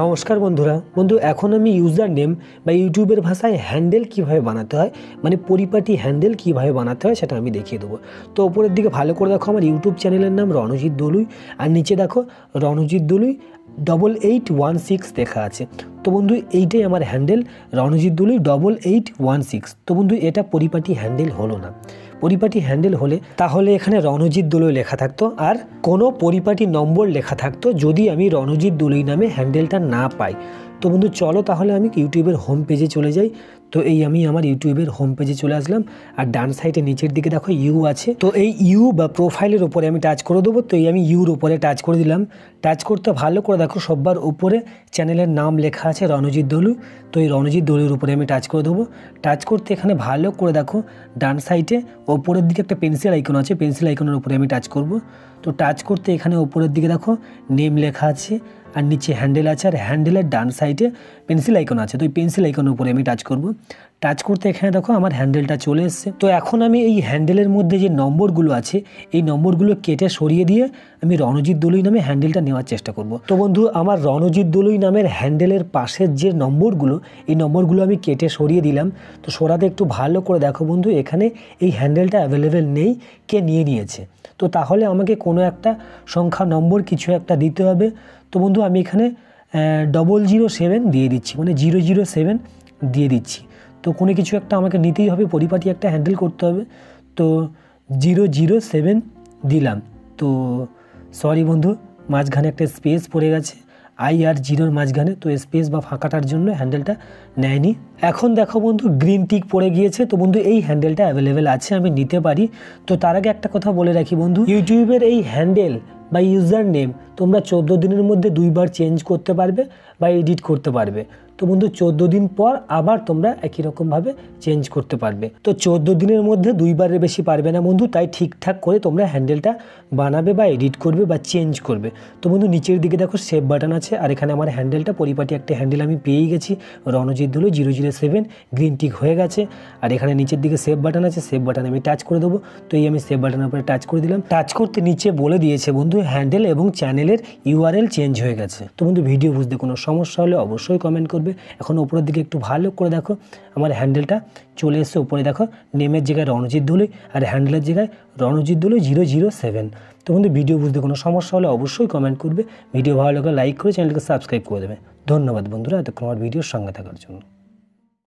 নমস্কার বন্ধু এখন আমি ইউজার নেম বা ইউটিউবের ভাষায় হ্যান্ডেল কিভাবে বানাতে হয়, মানে পরিপাটি হ্যান্ডেল কিভাবে বানাতে হয় সেটা আমি দেখিয়ে দেবো। তো ওপরের দিকে ভালো করে দেখো, আমার ইউটিউব চ্যানেলের নাম রণজিৎ দলুই, আর নিচে দেখো রণজিৎ দলুই 8816 লেখা আছে। তো বন্ধু এইটাই আমার হ্যান্ডেল, রণজিৎ দলুই 8816। তো বন্ধু এটা পরিপাটি হ্যান্ডেল হলো না। পরিপাটি হ্যান্ডেল হলে তাহলে এখানে রণজিৎ দলুই লেখা থাকতো আর কোনো পরিপাটি নম্বর লেখা থাকতো, যদি আমি রণজিৎ দলুই নামে হ্যান্ডেলটা না পাই। তো বন্ধু চলো তাহলে আমি ইউটিউবের হোম পেজে চলে যাই। তো এই আমি আমার ইউটিউবের হোম পেজে চলে আসলাম, আর ডান সাইডে নিচের দিকে দেখো ইউ আছে। তো এই ইউ বা প্রোফাইলের উপরে আমি টাচ করে দেবো। তো এই আমি ইউর উপরে টাচ করে দিলাম। টাচ করতে ভালো করে দেখো সবার উপরে চ্যানেলের নাম লেখা আছে রণজিৎ দলুই। তো এই রণজিৎ দলুইয়ের উপরে আমি টাচ করে দেবো। টাচ করতে এখানে ভালো করে দেখো ডান সাইডে ওপরের দিকে একটা পেন্সিল আইকন আছে, পেন্সিল আইকনের উপরে আমি টাচ করব। তো টাচ করতে এখানে ওপরের দিকে দেখো নেম লেখা আছে, আর নিচে হ্যান্ডেল আছে, আর হ্যান্ডেলের ডান সাইডে পেন্সিল আইকন আছে। তো এই পেন্সিল আইকনের উপরে আমি টাচ করব। টাচ করতে এখানে দেখো আমার হ্যান্ডেলটা চলে এসছে। তো এখন আমি এই হ্যান্ডেলের মধ্যে যে নম্বরগুলো আছে এই নম্বরগুলো কেটে সরিয়ে দিয়ে আমি রণজিৎ দলুই নামে হ্যান্ডেলটা নেওয়ার চেষ্টা করব। তো বন্ধু আমার রণজিৎ দলুই নামের হ্যান্ডেলের পাশের যে নম্বরগুলো, এই নম্বরগুলো আমি কেটে সরিয়ে দিলাম। তো সরাতে একটু ভালো করে দেখো বন্ধু, এখানে এই হ্যান্ডেলটা অ্যাভেলেবেল নেই, কে নিয়ে নিয়েছে। তো তাহলে আমাকে কোনো একটা সংখ্যা নম্বর কিছু একটা দিতে হবে। তো বন্ধু আমি এখানে 007 দিয়ে দিচ্ছি, মানে 007 দিয়ে দিচ্ছি। তো কোনো কিছু একটা আমাকে নিতেই হবে, পরিপাটি একটা হ্যান্ডেল করতে হবে। তো 007 দিলাম। তো সরি বন্ধু, মাঝখানে একটা স্পেস পড়ে গেছে, আই আর জিরোর মাঝখানে। তো স্পেস বা ফাঁকাটার জন্য হ্যান্ডেলটা নেয়নি। এখন দেখো বন্ধু গ্রিন টিক পড়ে গিয়েছে। তো বন্ধু এই হ্যান্ডেলটা অ্যাভেলেবেল আছে, আমি নিতে পারি। তো তার আগে একটা কথা বলে রাখি বন্ধু, ইউটিউবের এই হ্যান্ডেল বা ইউজার নেম তোমরা 14 দিনের মধ্যে 2বার চেঞ্জ করতে পারবে বা এডিট করতে পারবে। তো বন্ধু 14 দিন পর আবার তোমরা একই রকমভাবে চেঞ্জ করতে পারবে। তো 14 দিনের মধ্যে 2বারের বেশি পারবে না বন্ধু, তাই ঠিকঠাক করে তোমরা হ্যান্ডেলটা বানাবে বা এডিট করবে বা চেঞ্জ করবে। তো বন্ধু নিচের দিকে দেখো সেভ বাটন আছে, আর এখানে আমার হ্যান্ডেলটা পরিপাটি একটা হ্যান্ডেল আমি পেয়েই গেছি, রণজিৎ দলুই 007 গ্রিন টিক হয়ে গেছে। আর এখানে নিচের দিকে সেভ বাটন আছে, সেভ বাটন আমি টাচ করে দেবো। তো এই আমি সেভ বাটনের উপরে টাচ করে দিলাম। টাচ করতে নিচে বলে দিয়েছে বন্ধু হ্যান্ডেল এবং চ্যানেলের URL চেঞ্জ হয়ে গেছে। তো বন্ধু ভিডিও বুঝতে কোনো সমস্যা হলে অবশ্যই কমেন্ট করবে। এখন উপরের দিকে একটু ভালো করে দেখো আমার হ্যান্ডেলটা চলে এসছে। উপরে দেখো নেমের জায়গায় রণজিৎ দলুই আর হ্যান্ডেলের জায়গায় রণজিৎ দলুই 007। তো বন্ধু ভিডিও বুঝতে কোনো সমস্যা হলে অবশ্যই কমেন্ট করবে। ভিডিও ভালো লাগলে লাইক করে চ্যানেলকে সাবস্ক্রাইব করে দেবে। ধন্যবাদ বন্ধুরা এতক্ষণ আমার ভিডিওর সঙ্গে থাকার জন্য।